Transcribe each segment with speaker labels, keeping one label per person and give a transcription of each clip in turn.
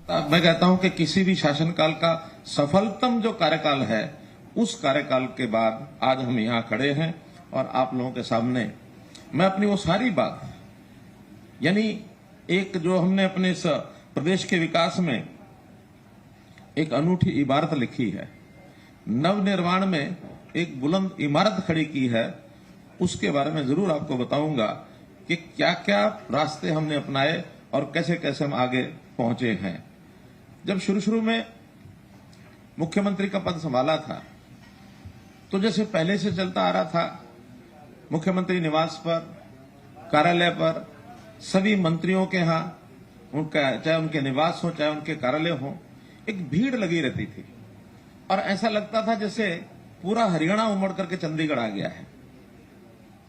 Speaker 1: मैं कहता हूं कि किसी भी शासनकाल का सफलतम जो कार्यकाल है, उस कार्यकाल के बाद आज हम यहां खड़े हैं और आप लोगों के सामने मैं अपनी वो सारी बात, यानी एक जो हमने अपने इस प्रदेश के विकास में एक अनूठी इबारत लिखी है, नवनिर्माण में एक बुलंद इमारत खड़ी की है, उसके बारे में जरूर आपको बताऊंगा कि क्या क्या रास्ते हमने अपनाए और कैसे कैसे हम आगे पहुंचे हैं। जब शुरू में मुख्यमंत्री का पद संभाला था, तो जैसे पहले से चलता आ रहा था, मुख्यमंत्री निवास पर, कार्यालय पर, सभी मंत्रियों के यहां, उनका चाहे उनके निवास हो चाहे उनके कार्यालय हो, एक भीड़ लगी रहती थी और ऐसा लगता था जैसे पूरा हरियाणा उमड़ करके चंडीगढ़ आ गया है।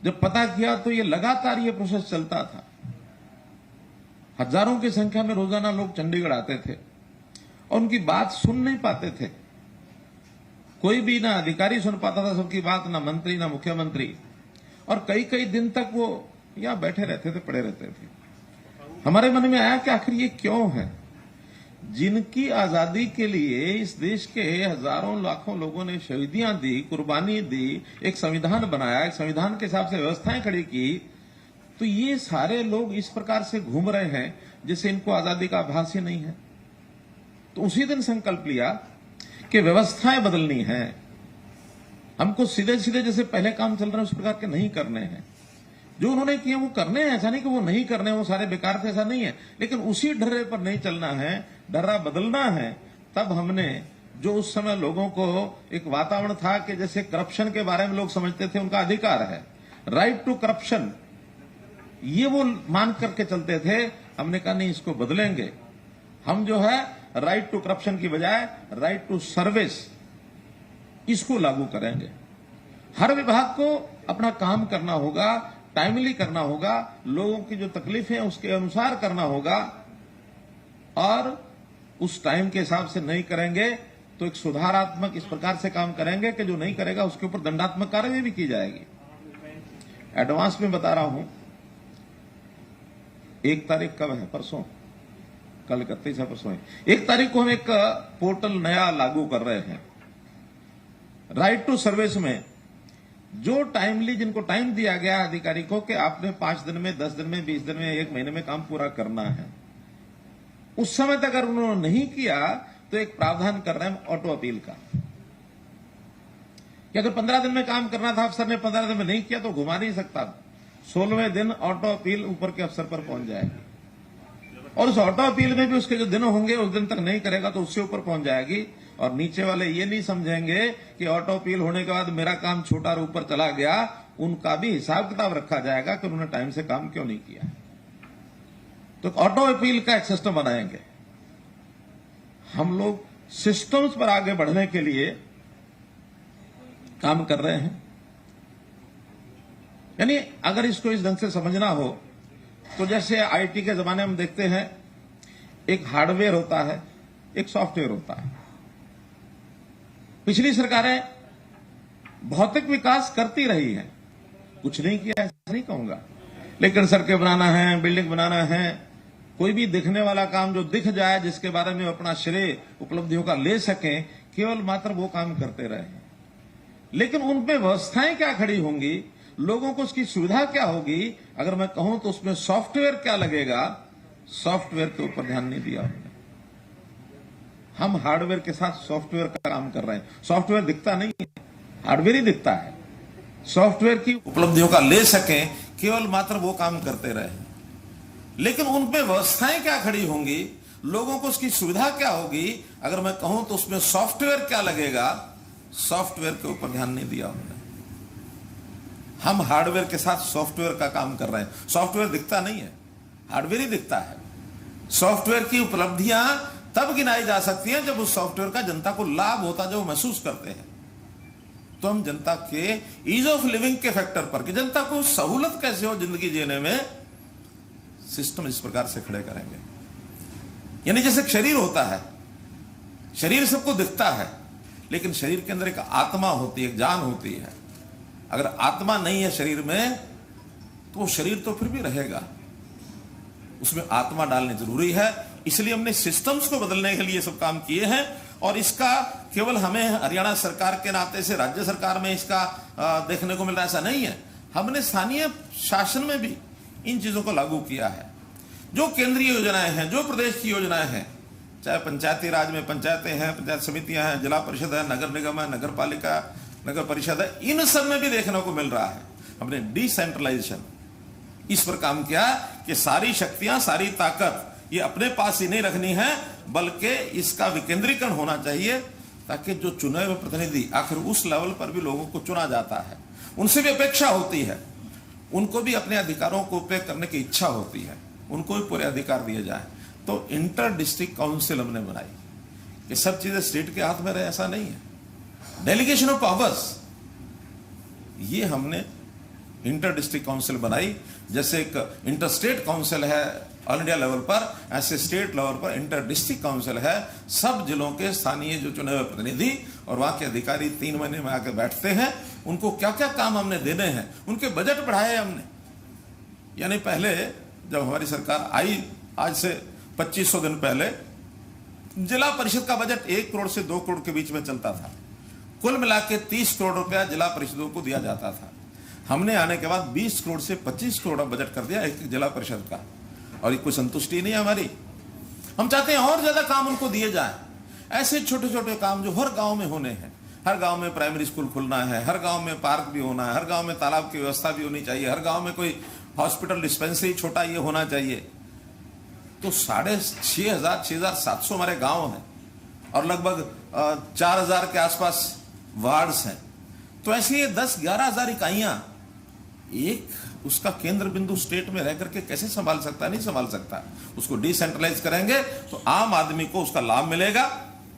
Speaker 1: जब पता किया तो ये लगातार ये प्रोसेस चलता था। हजारों की संख्या में रोजाना लोग चंडीगढ़ आते थे और उनकी बात सुन नहीं पाते थे। कोई भी ना अधिकारी सुन पाता था सबकी बात, ना मंत्री ना मुख्यमंत्री, और कई कई दिन तक वो यहां बैठे रहते थे, पड़े रहते थे। हमारे मन में आया कि आखिर ये क्यों है। जिनकी आजादी के लिए इस देश के हजारों लाखों लोगों ने शहीदियां दी, कुर्बानी दी, एक संविधान बनाया, एक संविधान के हिसाब से व्यवस्थाएं खड़ी की, तो ये सारे लोग इस प्रकार से घूम रहे हैं जैसे इनको आजादी का आभास ही नहीं है। तो उसी दिन संकल्प लिया कि व्यवस्थाएं बदलनी है, हमको सीधे सीधे जैसे पहले काम चल रहे हैं उस प्रकार के नहीं करने हैं। जो उन्होंने किए वो करने हैं, ऐसा नहीं कि वो नहीं करने, वो सारे बेकार थे, ऐसा नहीं है, लेकिन उसी ढर्रे पर नहीं चलना है, ढर्रा बदलना है। तब हमने जो उस समय लोगों को एक वातावरण था कि जैसे करप्शन के बारे में लोग समझते थे उनका अधिकार है, राइट टू करप्शन, ये वो मान करके चलते थे। हमने कहा नहीं, इसको बदलेंगे। हम जो है राइट टू करप्शन की बजाय राइट टू सर्विस, इसको लागू करेंगे। हर विभाग को अपना काम करना होगा, टाइमली करना होगा, लोगों की जो तकलीफें हैं उसके अनुसार करना होगा, और उस टाइम के हिसाब से नहीं करेंगे तो एक सुधारात्मक इस प्रकार से काम करेंगे कि जो नहीं करेगा उसके ऊपर दंडात्मक कार्रवाई भी की जाएगी। एडवांस में बता रहा हूं, 1 तारीख कब है? परसों, कल 31 है, परसों है। 1 तारीख को हम एक पोर्टल नया लागू कर रहे हैं। राइट टू सर्विस में जो टाइमली, जिनको टाइम दिया गया अधिकारी को कि आपने 5 दिन में, 10 दिन में, 20 दिन में, 1 महीने में काम पूरा करना है, उस समय तक अगर उन्होंने नहीं किया तो एक प्रावधान कर रहे हैं ऑटो अपील का, कि अगर 15 दिन में काम करना था, अफसर ने 15 दिन में नहीं किया तो घुमा नहीं सकता, 16वें दिन ऑटो अपील ऊपर के अफसर पर पहुंच जाएगी, और उस ऑटो अपील में भी उसके जो दिन होंगे उस दिन तक नहीं करेगा तो उससे ऊपर पहुंच जाएगी। और नीचे वाले ये नहीं समझेंगे कि ऑटो अपील होने के बाद मेरा काम छोटा और ऊपर चला गया, उनका भी हिसाब किताब रखा जाएगा कि उन्होंने टाइम से काम क्यों नहीं किया। तो ऑटो अपील का एक सिस्टम बनाएंगे। हम लोग सिस्टम्स पर आगे बढ़ने के लिए काम कर रहे हैं। यानी अगर इसको इस ढंग से समझना हो तो जैसे आईटी के जमाने में हम देखते हैं, एक हार्डवेयर होता है, एक सॉफ्टवेयर होता है। पिछली सरकारें भौतिक विकास करती रही हैं, कुछ नहीं किया ऐसा नहीं कहूंगा, लेकिन सड़कें बनाना है, बिल्डिंग बनाना है, कोई भी दिखने वाला काम जो दिख जाए, जिसके बारे में अपना श्रेय उपलब्धियों का ले सकें, केवल मात्र वो काम करते रहे। लेकिन उनमें व्यवस्थाएं क्या खड़ी होंगी, लोगों को उसकी सुविधा क्या होगी, अगर मैं कहूं तो उसमें सॉफ्टवेयर क्या लगेगा, सॉफ्टवेयर के ऊपर ध्यान नहीं दिया हमने। हम हार्डवेयर के साथ सॉफ्टवेयर का काम कर रहे हैं। सॉफ्टवेयर दिखता नहीं है, हार्डवेयर ही दिखता है। सॉफ्टवेयर की उपलब्धियों का ले सकें, केवल मात्र वो काम करते रहे। लेकिन उनमें व्यवस्थाएं क्या खड़ी होंगी, लोगों को उसकी सुविधा क्या होगी, अगर मैं कहूं तो उसमें सॉफ्टवेयर क्या लगेगा, सॉफ्टवेयर के ऊपर ध्यान नहीं दिया हमने। हम हार्डवेयर के साथ सॉफ्टवेयर का काम कर रहे हैं। सॉफ्टवेयर दिखता नहीं है, हार्डवेयर ही दिखता है। सॉफ्टवेयर की उपलब्धियां तब गिनाई जा सकती हैं जब उस सॉफ्टवेयर का जनता को लाभ होता, जो महसूस करते हैं। तो हम जनता के ईज ऑफ लिविंग के फैक्टर पर, कि जनता को सहूलत कैसे हो जिंदगी जीने में, सिस्टम इस प्रकार से खड़े करेंगे। यानी जैसे शरीर होता है, शरीर सबको दिखता है, लेकिन शरीर के अंदर एक आत्मा होती है, एक जान होती है। अगर आत्मा नहीं है शरीर में तो वो शरीर तो फिर भी रहेगा, उसमें आत्मा डालनी जरूरी है।
Speaker 2: इसलिए हमने सिस्टम्स को बदलने के लिए सब काम किए हैं। और इसका केवल हमें हरियाणा सरकार के नाते से राज्य सरकार में इसका देखने को मिल रहा है, ऐसा नहीं है। हमने स्थानीय शासन में भी इन चीजों को लागू किया है। जो केंद्रीय योजनाएं हैं, जो प्रदेश की योजनाएं हैं, चाहे पंचायती राज में पंचायतें हैं, पंचायत समितियां हैं, जिला परिषद है, नगर निगम है, नगर पालिका, नगर परिषद है, इन सब में भी देखने को मिल रहा है। हमने डिसेंट्रलाइजेशन इस पर काम किया कि सारी शक्तियां, सारी ताकत ये अपने पास ही नहीं रखनी है, बल्कि इसका विकेंद्रीकरण होना चाहिए, ताकि जो चुने हुए प्रतिनिधि आखिर उस लेवल पर भी लोगों को चुना जाता है, उनसे भी अपेक्षा होती है, उनको भी अपने अधिकारों को उपयोग करने की इच्छा होती है, उनको भी पूरे अधिकार दिए जाए। तो इंटर डिस्ट्रिक्ट काउंसिल हमने बनाई कि सब चीजें स्टेट के हाथ में रहे, ऐसा नहीं है। डेलीगेशन ऑफ पावर्स, ये हमने इंटर डिस्ट्रिक्ट काउंसिल बनाई। जैसे एक इंटर स्टेट काउंसिल है ऑल इंडिया लेवल पर, ऐसे स्टेट लेवल पर इंटर डिस्ट्रिक्ट काउंसिल है। सब जिलों के स्थानीय जो चुने हुए प्रतिनिधि और वहां के अधिकारी 3 महीने में आकर बैठते हैं, उनको क्या क्या काम हमने देने हैं, उनके बजट बढ़ाए हमने। यानी पहले जब हमारी सरकार आई, आज से 2500 दिन पहले, जिला परिषद का बजट 1 करोड़ से 2 करोड़ के बीच में चलता था। कुल मिला के 30 करोड़ रुपया जिला परिषदों को दिया जाता था। हमने आने के बाद 20 करोड़ से 25 करोड़ बजट कर दिया एक जिला परिषद का, और ये कोई संतुष्टि नहीं हमारी। हम चाहते हैं और ज्यादा काम उनको दिए जाए। ऐसे छोटे छोटे काम जो हर गांव में होने हैं, हर गांव में प्राइमरी स्कूल खुलना है, हर गांव में पार्क भी होना है, हर गांव में तालाब की व्यवस्था भी होनी चाहिए, हर गांव में कोई हॉस्पिटल डिस्पेंसरी छोटा ये होना चाहिए। तो 6,700 हमारे गांव हैं और लगभग 4,000 के आसपास वार्ड्स हैं। तो ऐसी ये 10-11 हजार इकाइयां एक उसका केंद्र बिंदु स्टेट में रह करके कैसे संभाल सकता? नहीं संभाल सकता। उसको डिसेंट्रलाइज करेंगे तो आम आदमी को उसका लाभ मिलेगा।